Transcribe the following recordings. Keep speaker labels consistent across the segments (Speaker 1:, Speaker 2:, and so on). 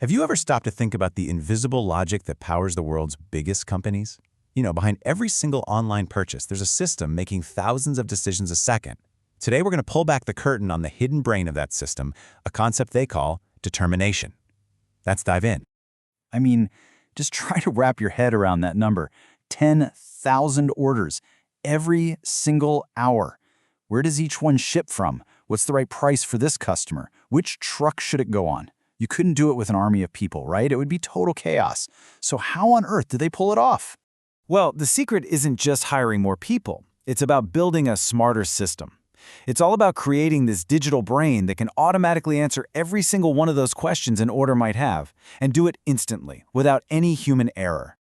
Speaker 1: Have you ever stopped to think about the invisible logic that powers the world's biggest companies? Behind every single online purchase, there's a system making thousands of decisions a second. Today, we're going to pull back the curtain on the hidden brain of that system, a concept they call determination. Let's dive in.
Speaker 2: I mean, just try to wrap your head around that number. 10,000 orders every single hour. Where does each one ship from? What's the right price for this customer? Which truck should it go on? You couldn't do it with an army of people, right? It would be total chaos. So how on earth did they pull it off?
Speaker 3: Well, the secret isn't just hiring more people. It's about building a smarter system. It's all about creating this digital brain that can automatically answer every single one of those questions an order might have, and do it instantly, without any human error.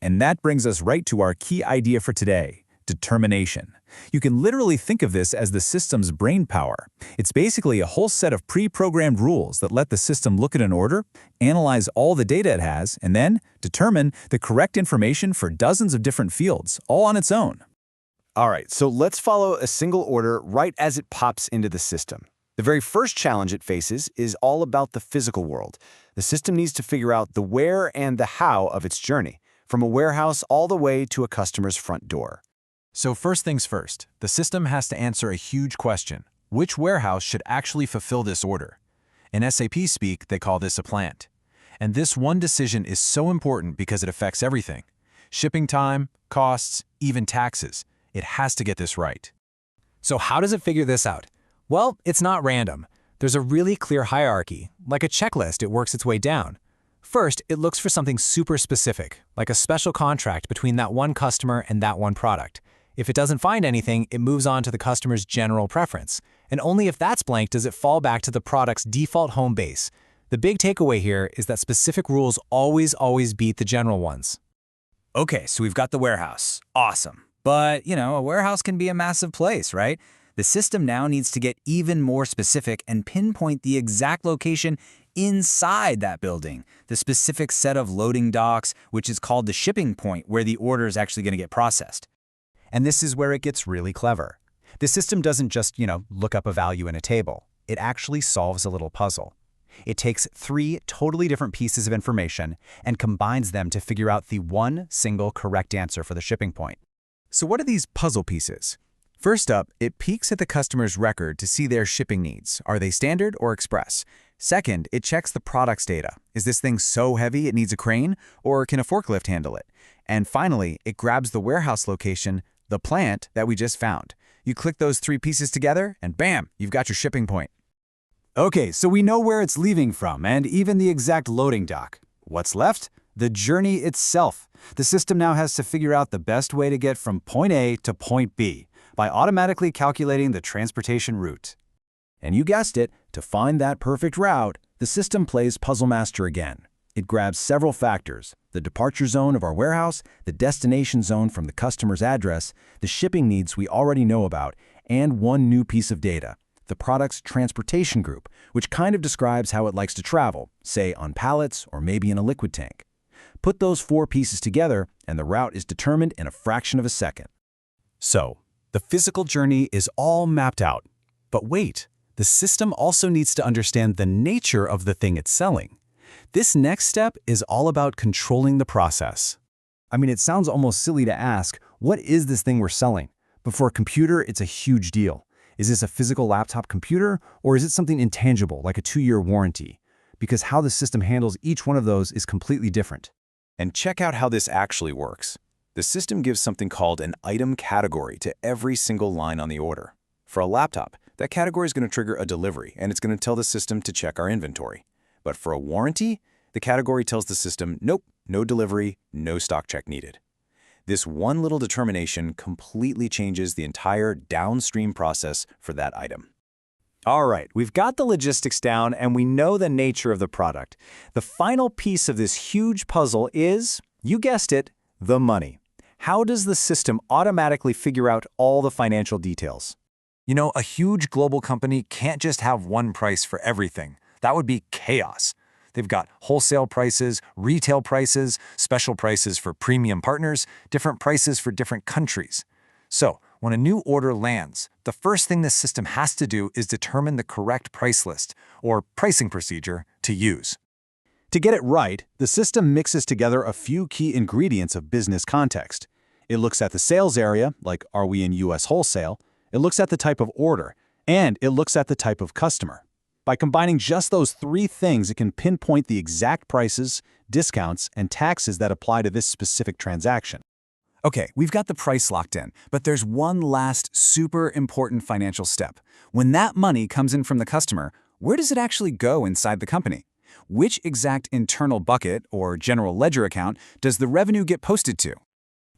Speaker 1: And that brings us right to our key idea for today, determination. You can literally think of this as the system's brain power. It's basically a whole set of pre-programmed rules that let the system look at an order, analyze all the data it has, and then determine the correct information for dozens of different fields, all on its own.
Speaker 3: All right, so let's follow a single order right as it pops into the system. The very first challenge it faces is all about the physical world. The system needs to figure out the where and the how of its journey, from a warehouse all the way to a customer's front door.
Speaker 4: So first things first, the system has to answer a huge question. Which warehouse should actually fulfill this order? In SAP speak, they call this a plant. And this one decision is so important because it affects everything. Shipping time, costs, even taxes. It has to get this right.
Speaker 5: So how does it figure this out? Well, it's not random. There's a really clear hierarchy. Like a checklist, it works its way down. First, it looks for something super specific, like a special contract between that one customer and that one product. If it doesn't find anything, it moves on to the customer's general preference. And only if that's blank does it fall back to the product's default home base. The big takeaway here is that specific rules always beat the general ones.
Speaker 2: Okay, so we've got the warehouse. Awesome. But, a warehouse can be a massive place, right? The system now needs to get even more specific and pinpoint the exact location inside that building, the specific set of loading docks, which is called the shipping point where the order is actually going to get processed.
Speaker 1: And this is where it gets really clever. The system doesn't just, look up a value in a table. It actually solves a little puzzle. It takes 3 totally different pieces of information and combines them to figure out the one single correct answer for the shipping point. So what are these puzzle pieces? First up, it peeks at the customer's record to see their shipping needs. Are they standard or express? Second, it checks the product's data. Is this thing so heavy it needs a crane, or can a forklift handle it? And finally, it grabs the warehouse location, the plant that we just found. You click those 3 pieces together, and bam, you've got your shipping point.
Speaker 3: Okay, so we know where it's leaving from, and even the exact loading dock. What's left? The journey itself. The system now has to figure out the best way to get from point A to point B by automatically calculating the transportation route. And you guessed it, to find that perfect route, the system plays Puzzle Master again. It grabs several factors: the departure zone of our warehouse, the destination zone from the customer's address, the shipping needs we already know about, and one new piece of data, the product's transportation group, which kind of describes how it likes to travel, say on pallets or maybe in a liquid tank. Put those 4 pieces together, and the route is determined in a fraction of a second.
Speaker 1: So, the physical journey is all mapped out. But wait, the system also needs to understand the nature of the thing it's selling. This next step is all about controlling the process.
Speaker 3: I mean, it sounds almost silly to ask, what is this thing we're selling? But for a computer, it's a huge deal. Is this a physical laptop computer, or is it something intangible, like a 2-year warranty? Because how the system handles each one of those is completely different.
Speaker 1: And check out how this actually works. The system gives something called an item category to every single line on the order. For a laptop, that category is going to trigger a delivery, and it's going to tell the system to check our inventory. But for a warranty, the category tells the system, nope, no delivery, no stock check needed. This one little determination completely changes the entire downstream process for that item.
Speaker 3: All right, we've got the logistics down and we know the nature of the product. The final piece of this huge puzzle is, you guessed it, the money. How does the system automatically figure out all the financial details?
Speaker 4: A huge global company can't just have one price for everything. That would be chaos. They've got wholesale prices, retail prices, special prices for premium partners, different prices for different countries. So, when a new order lands, the first thing this system has to do is determine the correct price list, or pricing procedure, to use.
Speaker 2: To get it right, the system mixes together a few key ingredients of business context. It looks at the sales area, like are we in U.S. wholesale? It looks at the type of order, and it looks at the type of customer. By combining just those three things, it can pinpoint the exact prices, discounts, and taxes that apply to this specific transaction.
Speaker 3: Okay, we've got the price locked in, but there's one last super important financial step. When that money comes in from the customer, where does it actually go inside the company? Which exact internal bucket or general ledger account does the revenue get posted to?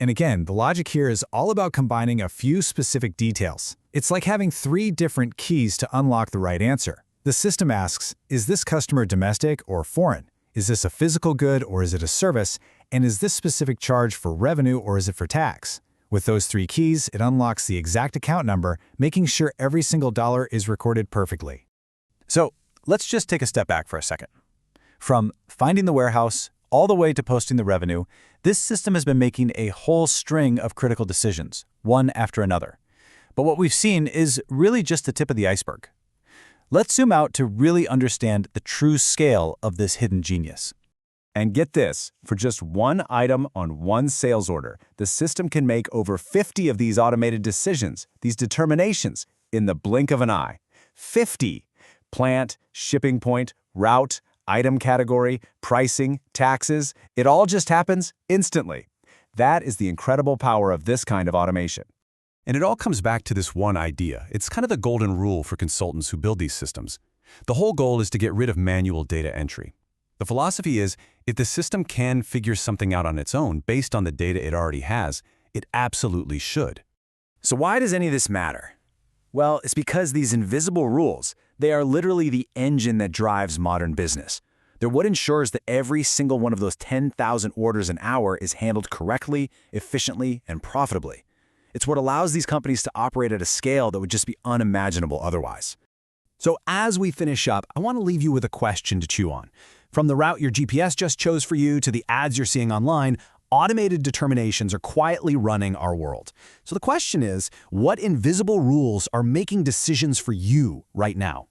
Speaker 5: And again, the logic here is all about combining a few specific details. It's like having 3 different keys to unlock the right answer. The system asks, is this customer domestic or foreign? Is this a physical good or is it a service? And is this specific charge for revenue or is it for tax? With those 3 keys, it unlocks the exact account number, making sure every single dollar is recorded perfectly.
Speaker 2: So let's just take a step back for a second. From finding the warehouse all the way to posting the revenue, this system has been making a whole string of critical decisions, one after another. But what we've seen is really just the tip of the iceberg. Let's zoom out to really understand the true scale of this hidden genius. And get this, for just one item on one sales order, the system can make over 50 of these automated decisions, these determinations, in the blink of an eye. 50! Plant, shipping point, route, item category, pricing, taxes, it all just happens instantly. That is the incredible power of this kind of automation.
Speaker 6: And it all comes back to this one idea. It's kind of the golden rule for consultants who build these systems. The whole goal is to get rid of manual data entry. The philosophy is, if the system can figure something out on its own based on the data it already has, it absolutely should.
Speaker 3: So why does any of this matter? Well, it's because these invisible rules, they are literally the engine that drives modern business. They're what ensures that every single one of those 10,000 orders an hour is handled correctly, efficiently, and profitably. It's what allows these companies to operate at a scale that would just be unimaginable otherwise.
Speaker 5: So as we finish up, I want to leave you with a question to chew on. From the route your GPS just chose for you to the ads you're seeing online, automated determinations are quietly running our world. So the question is, what invisible rules are making decisions for you right now?